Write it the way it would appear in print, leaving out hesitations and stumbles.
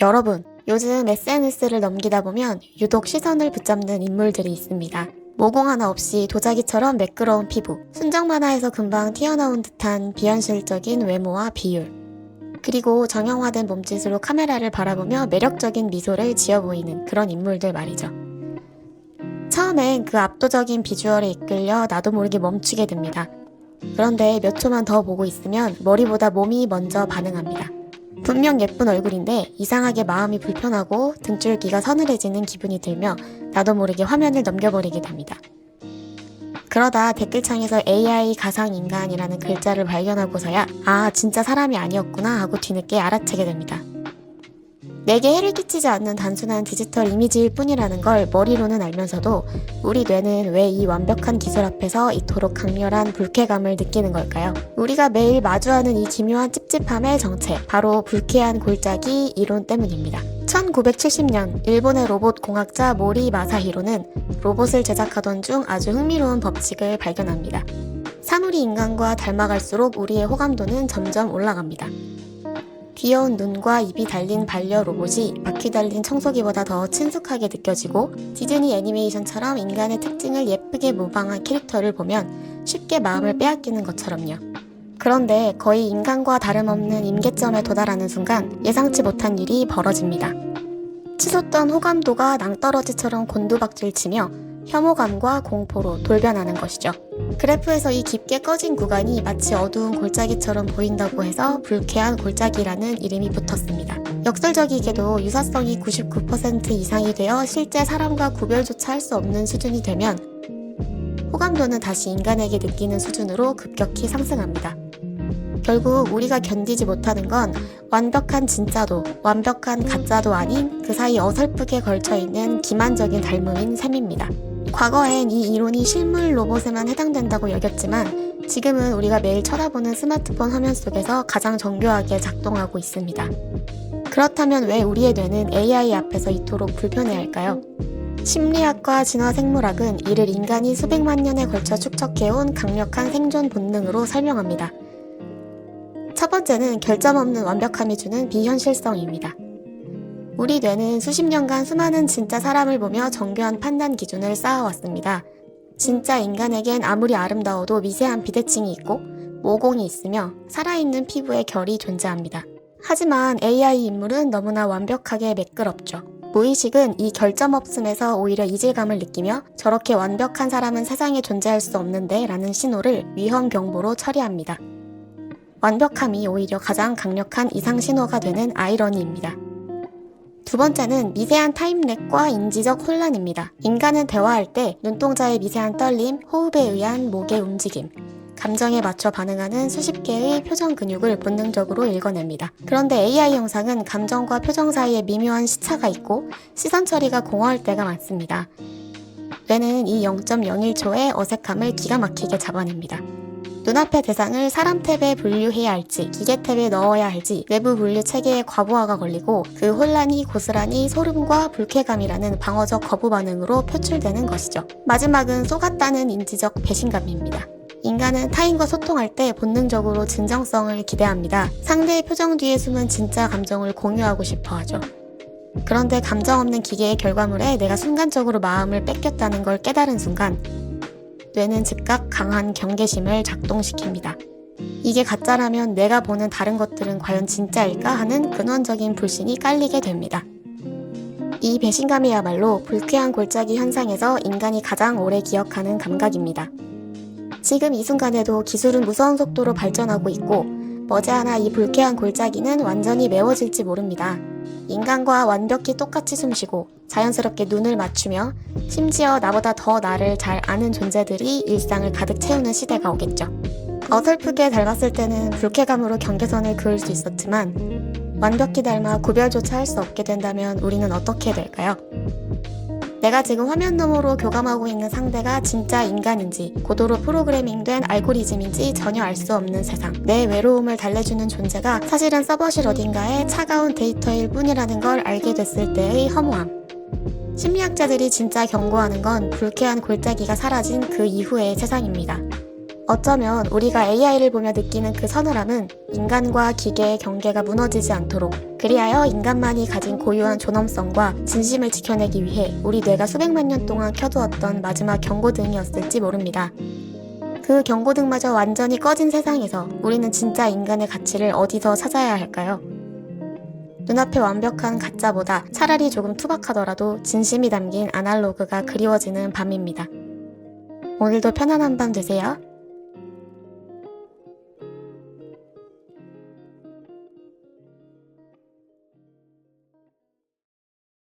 여러분, 요즘 SNS를 넘기다 보면 유독 시선을 붙잡는 인물들이 있습니다. 모공 하나 없이 도자기처럼 매끄러운 피부, 순정 만화에서 금방 튀어나온 듯한 비현실적인 외모와 비율, 그리고 정형화된 몸짓으로 카메라를 바라보며 매력적인 미소를 지어 보이는 그런 인물들 말이죠. 처음엔 그 압도적인 비주얼에 이끌려 나도 모르게 멈추게 됩니다. 그런데 몇 초만 더 보고 있으면 머리보다 몸이 먼저 반응합니다. 분명 예쁜 얼굴인데 이상하게 마음이 불편하고 등줄기가 서늘해지는 기분이 들며 나도 모르게 화면을 넘겨버리게 됩니다. 그러다 댓글창에서 AI 가상인간이라는 글자를 발견하고서야 아, 진짜 사람이 아니었구나 하고 뒤늦게 알아채게 됩니다. 내게 해를 끼치지 않는 단순한 디지털 이미지일 뿐이라는 걸 머리로는 알면서도 우리 뇌는 왜 이 완벽한 기술 앞에서 이토록 강렬한 불쾌감을 느끼는 걸까요? 우리가 매일 마주하는 이 기묘한 찝찝함의 정체, 바로 불쾌한 골짜기 이론 때문입니다. 1970년 일본의 로봇 공학자 모리 마사히로는 로봇을 제작하던 중 아주 흥미로운 법칙을 발견합니다. 사물이 인간과 닮아갈수록 우리의 호감도는 점점 올라갑니다. 귀여운 눈과 입이 달린 반려 로봇이 바퀴 달린 청소기보다 더 친숙하게 느껴지고 디즈니 애니메이션처럼 인간의 특징을 예쁘게 모방한 캐릭터를 보면 쉽게 마음을 빼앗기는 것처럼요. 그런데 거의 인간과 다름없는 임계점에 도달하는 순간 예상치 못한 일이 벌어집니다. 치솟던 호감도가 낭떠러지처럼 곤두박질치며 혐오감과 공포로 돌변하는 것이죠. 그래프에서 이 깊게 꺼진 구간이 마치 어두운 골짜기처럼 보인다고 해서 불쾌한 골짜기라는 이름이 붙었습니다. 역설적이게도 유사성이 99% 이상이 되어 실제 사람과 구별조차 할 수 없는 수준이 되면 호감도는 다시 인간에게 느끼는 수준으로 급격히 상승합니다. 결국 우리가 견디지 못하는 건 완벽한 진짜도 완벽한 가짜도 아닌 그 사이 어설프게 걸쳐있는 기만적인 닮음인 셈입니다. 과거엔 이 이론이 실물 로봇에만 해당된다고 여겼지만 지금은 우리가 매일 쳐다보는 스마트폰 화면 속에서 가장 정교하게 작동하고 있습니다. 그렇다면 왜 우리의 뇌는 AI 앞에서 이토록 불편해할까요? 심리학과 진화생물학은 이를 인간이 수백만 년에 걸쳐 축적해온 강력한 생존 본능으로 설명합니다. 첫 번째는 결점 없는 완벽함이 주는 비현실성입니다. 우리 뇌는 수십 년간 수많은 진짜 사람을 보며 정교한 판단 기준을 쌓아왔습니다. 진짜 인간에겐 아무리 아름다워도 미세한 비대칭이 있고 모공이 있으며 살아있는 피부의 결이 존재합니다. 하지만 AI 인물은 너무나 완벽하게 매끄럽죠. 무의식은 이 결점 없음에서 오히려 이질감을 느끼며 저렇게 완벽한 사람은 세상에 존재할 수 없는데 라는 신호를 위험 경보로 처리합니다. 완벽함이 오히려 가장 강력한 이상 신호가 되는 아이러니입니다. 두 번째는 미세한 타임렉과 인지적 혼란입니다. 인간은 대화할 때 눈동자의 미세한 떨림, 호흡에 의한 목의 움직임, 감정에 맞춰 반응하는 수십 개의 표정 근육을 본능적으로 읽어냅니다. 그런데 AI 영상은 감정과 표정 사이에 미묘한 시차가 있고 시선 처리가 공허할 때가 많습니다. 뇌는 이 0.01초의 어색함을 기가 막히게 잡아냅니다. 눈앞의 대상을 사람 탭에 분류해야 할지 기계 탭에 넣어야 할지 내부 분류 체계의 과부하가 걸리고 그 혼란이 고스란히 소름과 불쾌감이라는 방어적 거부 반응으로 표출되는 것이죠. 마지막은 속았다는 인지적 배신감입니다. 인간은 타인과 소통할 때 본능적으로 진정성을 기대합니다. 상대의 표정 뒤에 숨은 진짜 감정을 공유하고 싶어 하죠. 그런데 감정 없는 기계의 결과물에 내가 순간적으로 마음을 뺏겼다는 걸 깨달은 순간 뇌는 즉각 강한 경계심을 작동시킵니다. 이게 가짜라면 내가 보는 다른 것들은 과연 진짜일까 하는 근원적인 불신이 깔리게 됩니다. 이 배신감이야말로 불쾌한 골짜기 현상에서 인간이 가장 오래 기억하는 감각입니다. 지금 이 순간에도 기술은 무서운 속도로 발전하고 있고 머지않아 이 불쾌한 골짜기는 완전히 메워질지 모릅니다. 인간과 완벽히 똑같이 숨쉬고 자연스럽게 눈을 맞추며 심지어 나보다 더 나를 잘 아는 존재들이 일상을 가득 채우는 시대가 오겠죠. 어설프게 닮았을 때는 불쾌감으로 경계선을 그을 수 있었지만 완벽히 닮아 구별조차 할 수 없게 된다면 우리는 어떻게 될까요? 내가 지금 화면 너머로 교감하고 있는 상대가 진짜 인간인지 고도로 프로그래밍된 알고리즘인지 전혀 알 수 없는 세상. 내 외로움을 달래주는 존재가 사실은 서버실 어딘가에 차가운 데이터일 뿐이라는 걸 알게 됐을 때의 허무함. 심리학자들이 진짜 경고하는 건 불쾌한 골짜기가 사라진 그 이후의 세상입니다. 어쩌면 우리가 AI를 보며 느끼는 그 서늘함은 인간과 기계의 경계가 무너지지 않도록, 그리하여 인간만이 가진 고유한 존엄성과 진심을 지켜내기 위해 우리 뇌가 수백만 년 동안 켜두었던 마지막 경고등이었을지 모릅니다. 그 경고등마저 완전히 꺼진 세상에서 우리는 진짜 인간의 가치를 어디서 찾아야 할까요? 눈앞에 완벽한 가짜보다 차라리 조금 투박하더라도 진심이 담긴 아날로그가 그리워지는 밤입니다. 오늘도 편안한 밤 되세요.